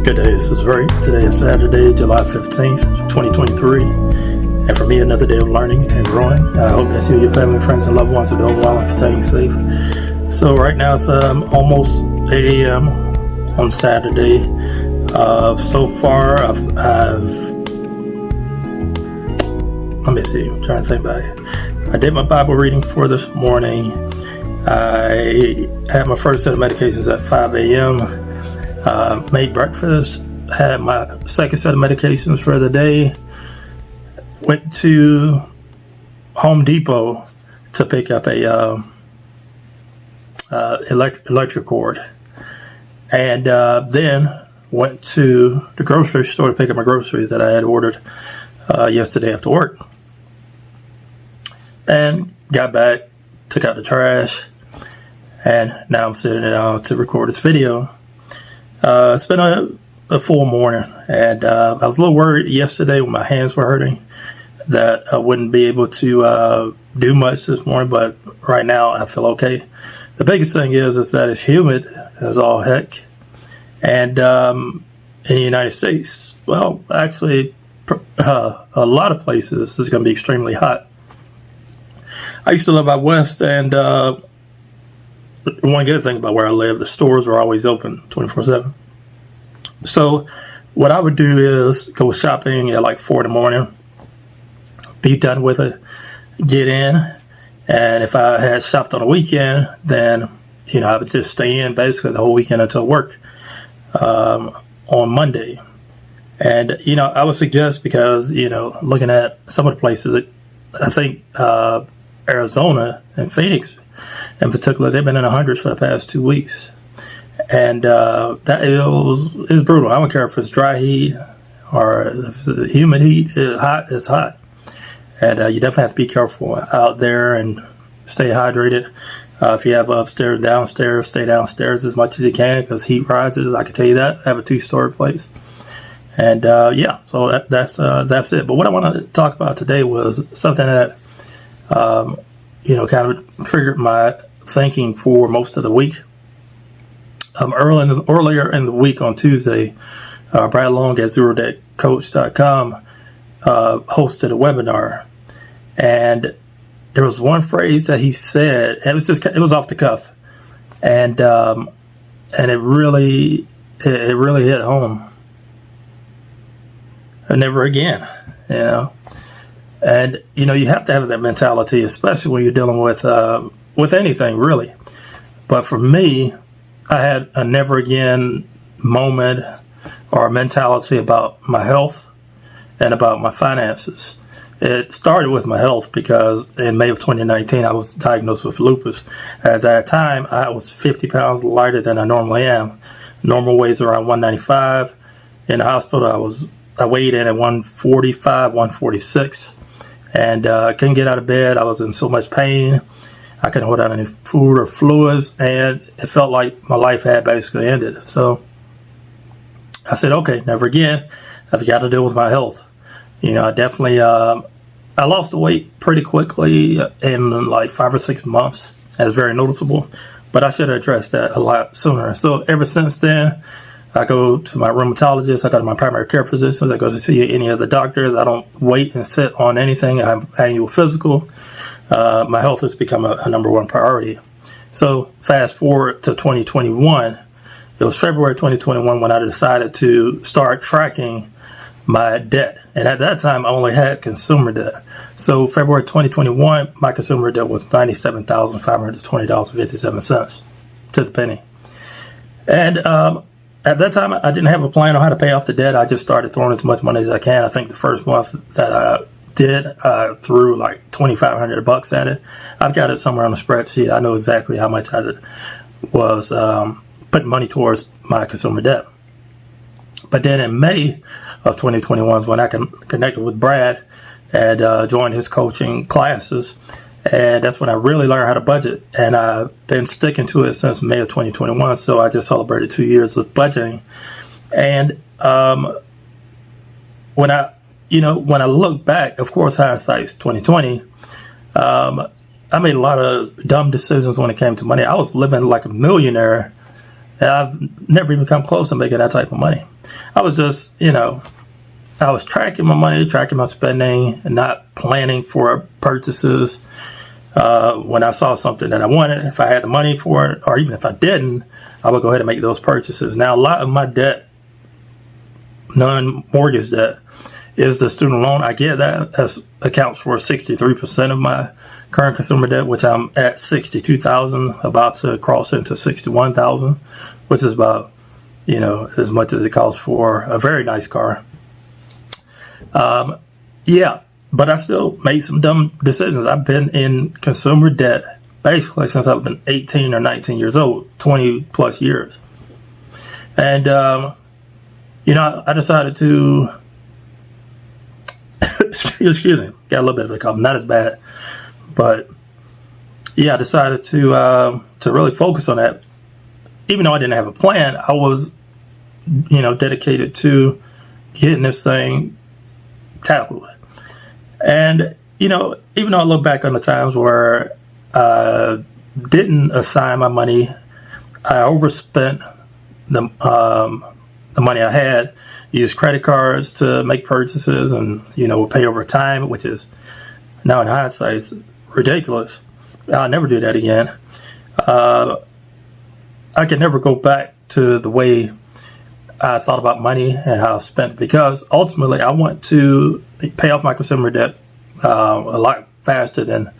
Good day, this is Ray. Today is Saturday, July 15th, 2023. And for me, another day of learning and growing. I hope that you, your family, friends, and loved ones are doing well and staying safe. So right now it's almost 8 a.m. on Saturday. So far, I've let me see, I'm trying to think about it. I did my Bible reading for this morning. I had my first set of medications at 5 a.m. Made breakfast, had my second set of medications for the day, went to Home Depot to pick up a electric cord, and then went to the grocery store to pick up my groceries that I had ordered yesterday after work, and got back, took out the trash, and now I'm sitting down to record this video. It's been a full morning, and I was a little worried yesterday when my hands were hurting that I wouldn't be able to do much this morning, but right now I feel okay. The biggest thing is that it's humid as all heck, and in the United States, well, actually a lot of places it's going to be extremely hot. I used to live out west, and one good thing about where I live, the stores were always open 24/7. So what I would do is go shopping at like 4 in the morning, be done with it, get in, and if I had shopped on a weekend, then I would just stay in basically the whole weekend until work on Monday. And I would suggest, because looking at some of the places, I think Arizona and Phoenix in particular, they've been in the hundreds for the past 2 weeks, and that is brutal. I don't care if it's dry heat or if it's humid heat. It's hot, and you definitely have to be careful out there and stay hydrated. If you have upstairs, downstairs, stay downstairs as much as you can, because heat rises. I can tell you that. I have a 2-story place, and so that's it. But what I want to talk about today was something that kind of triggered my thinking for most of the week. Earlier in the week on Tuesday, Brad Long at ZeroDebtCoach.com hosted a webinar, and there was one phrase that he said, and it was off the cuff, and it really hit home. Never again, And you have to have that mentality, especially when you're dealing with anything, really. But for me, I had a never again moment or mentality about my health and about my finances. It started with my health because in May of 2019, I was diagnosed with lupus. At that time, I was 50 pounds lighter than I normally am. Normal weight is around 195. In the hospital, I weighed in at 145, 146. And I couldn't get out of bed. I was in so much pain. I couldn't hold down any food or fluids, and it felt like my life had basically ended. So I said, okay, never again. I've got to deal with my health. I definitely, I lost the weight pretty quickly in like 5 or 6 months. That's very noticeable, but I should have addressed that a lot sooner. So ever since then, I go to my rheumatologist, I go to my primary care physicians, I go to see any of the doctors. I don't wait and sit on anything. I have annual physical. My health has become a number one priority. So fast forward to 2021. It was February 2021 when I decided to start tracking my debt. And at that time, I only had consumer debt. So February 2021, my consumer debt was $97,520.57 to the penny. And at that time, I didn't have a plan on how to pay off the debt. I just started throwing as much money as I can. I think the first month that I did, I threw like $2,500 at it. I've got it somewhere on a spreadsheet. I know exactly how much I was putting money towards my consumer debt. But then in May of 2021 is when I connected with Brad and joined his coaching classes. And that's when I really learned how to budget. And I've been sticking to it since May of 2021. So I just celebrated 2 years with budgeting. And when I look back, of course, hindsight's 2020. I made a lot of dumb decisions when it came to money. I was living like a millionaire And I've never even come close to making that type of money. I was just, I was tracking my money, tracking my spending, and not planning for purchases. When I saw something that I wanted, if I had the money for it, or even if I didn't, I would go ahead and make those purchases. Now, a lot of my debt, non-mortgage debt, is the student loan. I get that. That accounts for 63% of my current consumer debt, which I'm at $62,000, about to cross into $61,000, which is about, as much as it costs for a very nice car. Yeah, but I still made some dumb decisions. I've been in consumer debt basically since I've been 18 or 19 years old, 20 plus years. And, I decided to, excuse me, got a little bit of a cough, not as bad, but yeah, I decided to really focus on that. Even though I didn't have a plan, I was, dedicated to getting this thing tackled. And, even though I look back on the times where I didn't assign my money, I overspent the money I had, used credit cards to make purchases, and, would pay over time, which is now in hindsight is ridiculous. I'll never do that again. I can never go back to the way I thought about money and how I spent, because ultimately I want to pay off my consumer debt a lot faster than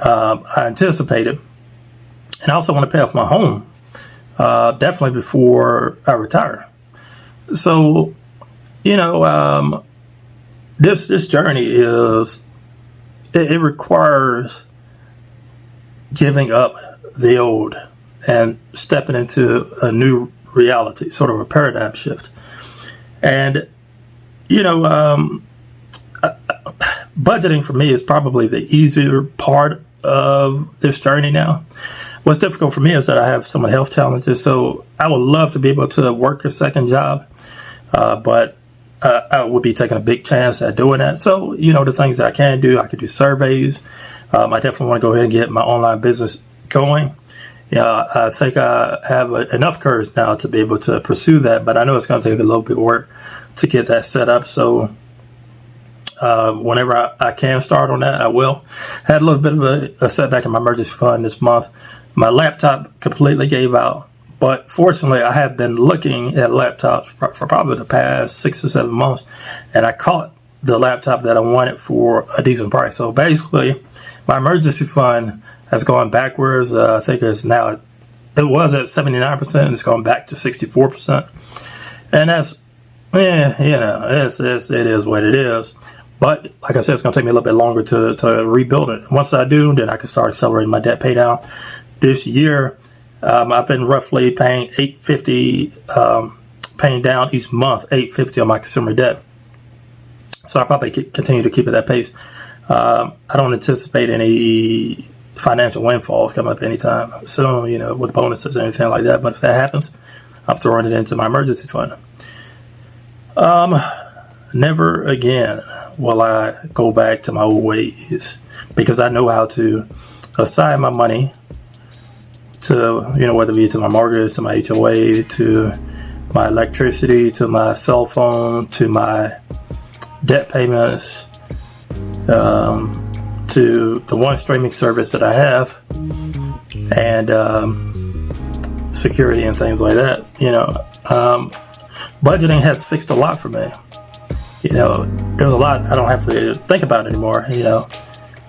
I anticipated. And I also want to pay off my home definitely before I retire. So, this journey it requires giving up the old and stepping into a new reality, sort of a paradigm shift. And, budgeting for me is probably the easier part of this journey now. What's difficult for me is that I have some health challenges, so I would love to be able to work a second job, but I would be taking a big chance at doing that. So, the things that I can do, I could do surveys. I definitely want to go ahead and get my online business going. I think I have enough courage now to be able to pursue that, but I know it's going to take a little bit of work to get that set up. So whenever I can start on that, I will. I had a little bit of a setback in my emergency fund this month. My laptop completely gave out, but fortunately I have been looking at laptops for probably the past 6 or 7 months, and I caught the laptop that I wanted for a decent price. So basically, my emergency fund has gone backwards. I think it was at 79%, and it's gone back to 64%. And that's, it is what it is. But like I said, it's going to take me a little bit longer to rebuild it. Once I do, then I can start accelerating my debt pay down. This year, I've been roughly paying $850, paying down each month $850 on my consumer debt. So I'll probably continue to keep at that pace. I don't anticipate any financial windfalls coming up anytime soon, with bonuses or anything like that. But if that happens, I'm throwing it into my emergency fund. Never again will I go back to my old ways, because I know how to assign my money to, whether it be to my mortgage, to my HOA, to my electricity, to my cell phone, to my debt payments, to the one streaming service that I have, and security and things like that. Budgeting has fixed a lot for me. There's a lot I don't have to think about anymore,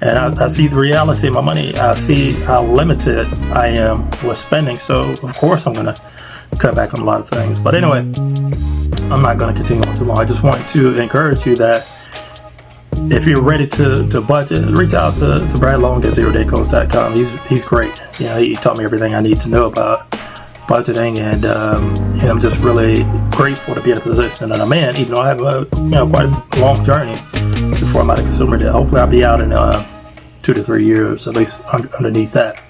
and I see the reality of my money. I see how limited I am with spending. So of course I'm going to cut back on a lot of things. But anyway, I'm not going to continue on too long. I just want to encourage you that if you're ready to budget, reach out to Brad Long at zerodaycoach.com. He's great. He taught me everything I need to know about budgeting, and I'm just really grateful to be in a position that I'm in, even though I have quite a long journey before I'm out of consumer debt. Hopefully I'll be out in 2 to 3 years, at least underneath that.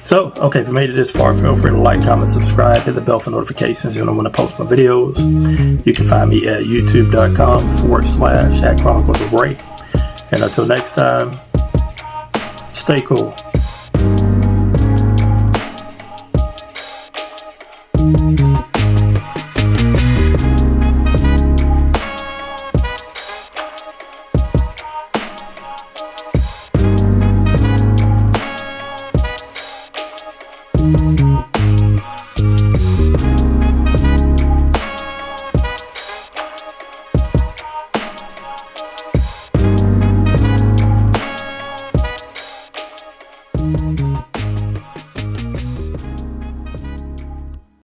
So, okay, if you made it this far, feel free to like, comment, subscribe, hit the bell for notifications. You'll know when I post my videos. You can find me at youtube.com/@Chronicles of Ray. And until next time, stay cool.